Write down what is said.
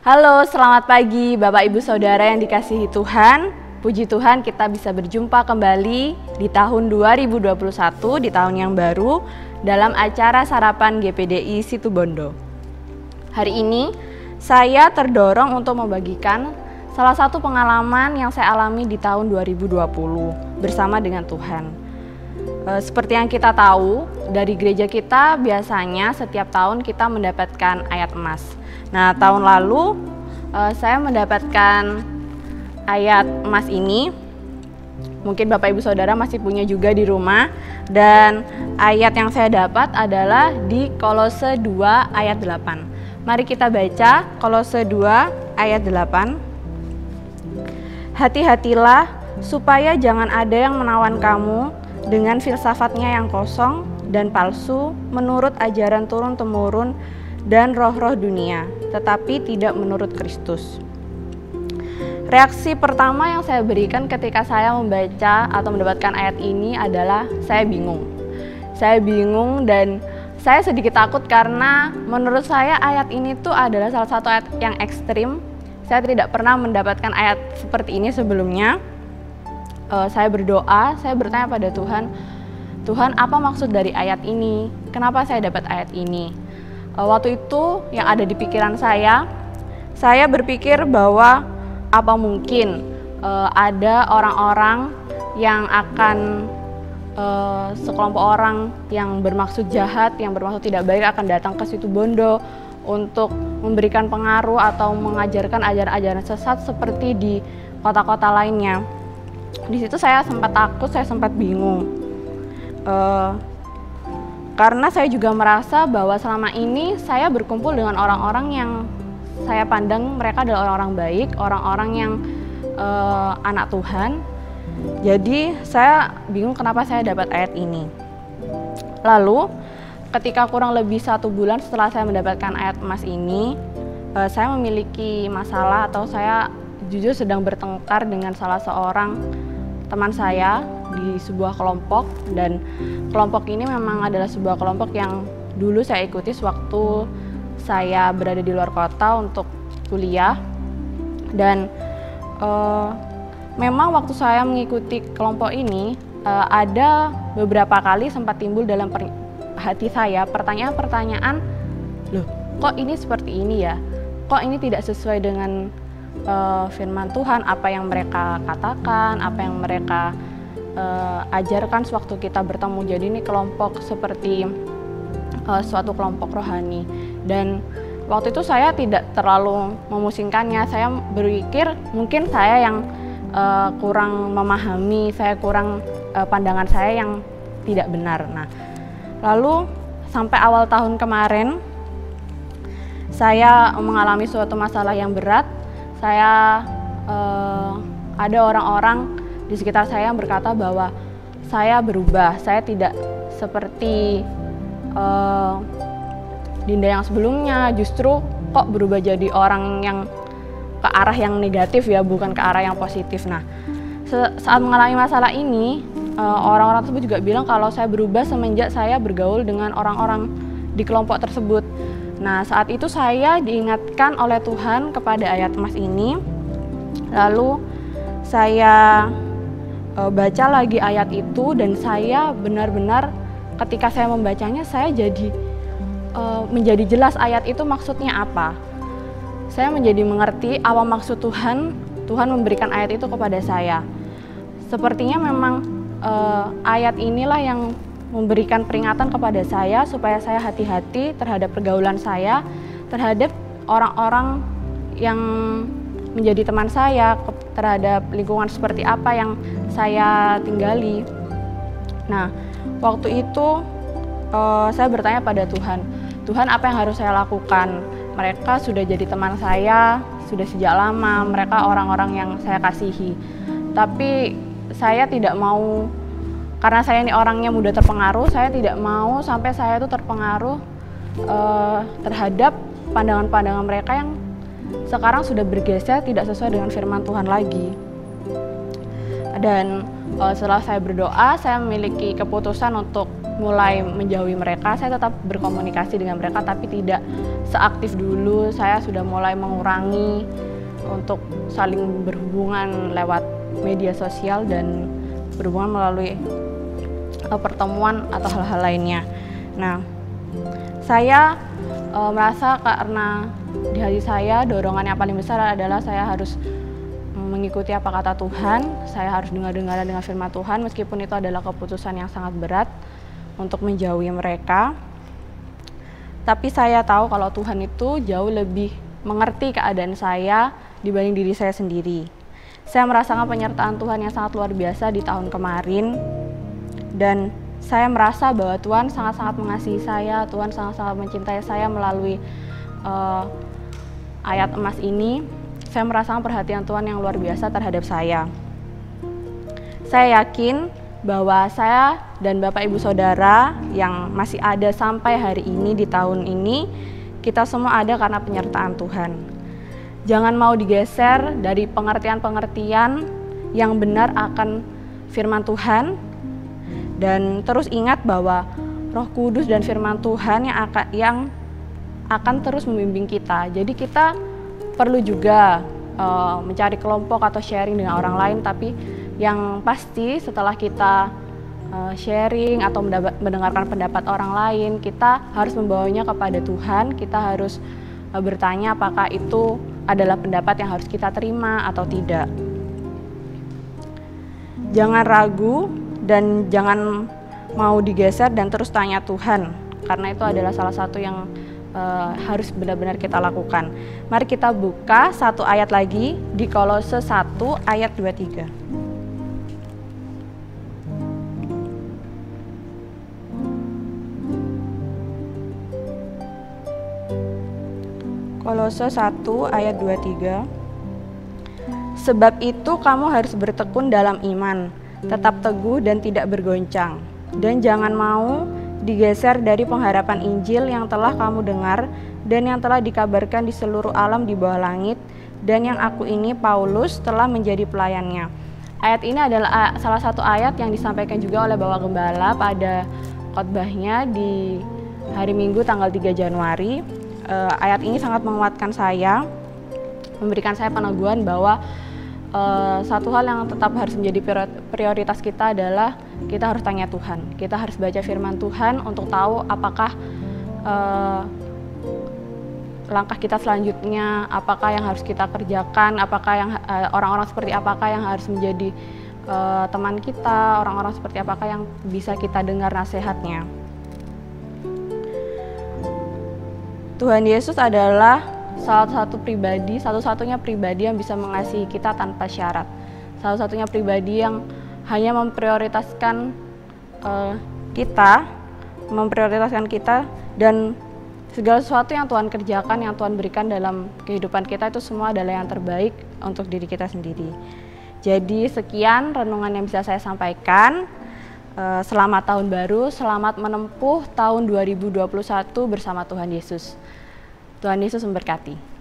Halo, selamat pagi Bapak Ibu Saudara yang dikasihi Tuhan. Puji Tuhan kita bisa berjumpa kembali di tahun 2021, di tahun yang baru, dalam acara Sarapan GPDI Situbondo. Hari ini saya terdorong untuk membagikan salah satu pengalaman yang saya alami di tahun 2020 bersama dengan Tuhan. Seperti yang kita tahu, dari gereja kita biasanya setiap tahun kita mendapatkan ayat emas. Nah, tahun lalu saya mendapatkan ayat emas ini. Mungkin Bapak Ibu Saudara masih punya juga di rumah. Dan ayat yang saya dapat adalah di Kolose 2 ayat 8. Mari kita baca Kolose 2 ayat 8. Hati-hatilah supaya jangan ada yang menawan kamu dengan filsafatnya yang kosong dan palsu menurut ajaran turun-temurun dan roh-roh dunia, tetapi tidak menurut Kristus. Reaksi pertama yang saya berikan ketika saya membaca atau mendapatkan ayat ini adalah saya bingung. Saya bingung dan saya sedikit takut karena menurut saya ayat ini tuh adalah salah satu ayat yang ekstrim. Saya tidak pernah mendapatkan ayat seperti ini sebelumnya. Saya berdoa, saya bertanya pada Tuhan, Tuhan apa maksud dari ayat ini? Kenapa saya dapat ayat ini? Waktu itu yang ada di pikiran saya berpikir bahwa apa mungkin ada orang-orang yang akan sekelompok orang yang bermaksud jahat, yang bermaksud tidak baik akan datang ke Situbondo untuk memberikan pengaruh atau mengajarkan ajaran-ajaran sesat seperti di kota-kota lainnya. Di situ saya sempat takut, saya sempat bingung. Karena saya juga merasa bahwa selama ini saya berkumpul dengan orang-orang yang saya pandang mereka adalah orang-orang baik, orang-orang yang anak Tuhan. Jadi saya bingung kenapa saya dapat ayat ini. Lalu ketika kurang lebih 1 bulan setelah saya mendapatkan ayat emas ini, saya memiliki masalah atau saya jujur sedang bertengkar dengan salah seorang teman saya di sebuah kelompok, dan kelompok ini memang adalah sebuah kelompok yang dulu saya ikuti sewaktu saya berada di luar kota untuk kuliah. Dan memang waktu saya mengikuti kelompok ini ada beberapa kali sempat timbul dalam hati saya pertanyaan-pertanyaan, loh kok ini seperti ini ya, kok ini tidak sesuai dengan firman Tuhan, apa yang mereka katakan, apa yang mereka ajarkan sewaktu kita bertemu. Jadi ini kelompok seperti suatu kelompok rohani. Dan waktu itu saya tidak terlalu memusingkannya. Saya berpikir mungkin saya yang kurang memahami, saya kurang pandangan saya yang tidak benar. Nah, lalu sampai awal tahun kemarin saya mengalami suatu masalah yang berat. Saya ada orang-orang di sekitar saya yang berkata bahwa saya berubah, saya tidak seperti Dinda yang sebelumnya, justru kok berubah jadi orang yang ke arah yang negatif ya, bukan ke arah yang positif. Nah, saat mengalami masalah ini, orang-orang tersebut juga bilang kalau saya berubah semenjak saya bergaul dengan orang-orang di kelompok tersebut. Nah, saat itu saya diingatkan oleh Tuhan kepada ayat emas ini. Lalu saya baca lagi ayat itu, dan saya benar-benar ketika saya membacanya saya jadi menjadi jelas ayat itu maksudnya apa. Saya menjadi mengerti apa maksud Tuhan memberikan ayat itu kepada saya. Sepertinya memang ayat inilah yang memberikan peringatan kepada saya supaya saya hati-hati terhadap pergaulan saya, terhadap orang-orang yang menjadi teman saya, terhadap lingkungan seperti apa yang saya tinggali. Nah, waktu itu saya bertanya pada Tuhan, Tuhan apa yang harus saya lakukan? Mereka sudah jadi teman saya, sudah sejak lama, mereka orang-orang yang saya kasihi. Tapi saya tidak mau, karena saya ini orangnya mudah terpengaruh, saya tidak mau sampai saya itu terpengaruh terhadap pandangan-pandangan mereka yang sekarang sudah bergeser tidak sesuai dengan firman Tuhan lagi. Dan setelah saya berdoa, saya memiliki keputusan untuk mulai menjauhi mereka. Saya tetap berkomunikasi dengan mereka tapi tidak seaktif dulu. Saya sudah mulai mengurangi untuk saling berhubungan lewat media sosial dan berhubungan melalui pertemuan atau hal-hal lainnya. Nah, saya merasa karena di hati saya dorongan yang paling besar adalah saya harus mengikuti apa kata Tuhan, saya harus dengar-dengar dengan firman Tuhan meskipun itu adalah keputusan yang sangat berat untuk menjauhi mereka. Tapi saya tahu kalau Tuhan itu jauh lebih mengerti keadaan saya dibanding diri saya sendiri. Saya merasakan penyertaan Tuhan yang sangat luar biasa di tahun kemarin dan saya merasa bahwa Tuhan sangat-sangat mengasihi saya, Tuhan sangat-sangat mencintai saya melalui ayat emas ini. Saya merasakan perhatian Tuhan yang luar biasa terhadap saya. Saya yakin bahwa saya dan Bapak Ibu Saudara yang masih ada sampai hari ini di tahun ini, kita semua ada karena penyertaan Tuhan. Jangan mau digeser dari pengertian-pengertian yang benar akan firman Tuhan, dan terus ingat bahwa Roh Kudus dan firman Tuhan yang akan terus membimbing kita. Jadi kita perlu juga mencari kelompok atau sharing dengan orang lain, tapi yang pasti setelah kita sharing atau mendengarkan pendapat orang lain, kita harus membawanya kepada Tuhan. Kita harus bertanya apakah itu adalah pendapat yang harus kita terima atau tidak. Jangan ragu dan jangan mau digeser dan terus tanya Tuhan, karena itu adalah salah satu yang harus benar-benar kita lakukan. Mari kita buka satu ayat lagi di Kolose 1 ayat 23. Kolose 1 ayat 23. Sebab itu kamu harus bertekun dalam iman, tetap teguh dan tidak bergoncang, dan jangan mau digeser dari pengharapan Injil yang telah kamu dengar dan yang telah dikabarkan di seluruh alam di bawah langit, dan yang aku ini, Paulus, telah menjadi pelayannya. Ayat ini adalah salah satu ayat yang disampaikan juga oleh Bapak Gembala pada khotbahnya di hari Minggu tanggal 3 Januari. Ayat ini sangat menguatkan saya, memberikan saya peneguhan bahwa satu hal yang tetap harus menjadi prioritas kita adalah kita harus tanya Tuhan. Kita harus baca firman Tuhan untuk tahu apakah langkah kita selanjutnya, apakah yang harus kita kerjakan, apakah yang orang-orang seperti apakah yang harus menjadi teman kita, orang-orang seperti apakah yang bisa kita dengar nasihatnya. Tuhan Yesus adalah satu-satunya pribadi yang bisa mengasihi kita tanpa syarat. Satu-satunya pribadi yang hanya memprioritaskan kita dan segala sesuatu yang Tuhan kerjakan, yang Tuhan berikan dalam kehidupan kita itu semua adalah yang terbaik untuk diri kita sendiri. Jadi sekian renungan yang bisa saya sampaikan. Selamat tahun baru, selamat menempuh tahun 2021 bersama Tuhan Yesus. Tuhan Yesus memberkati.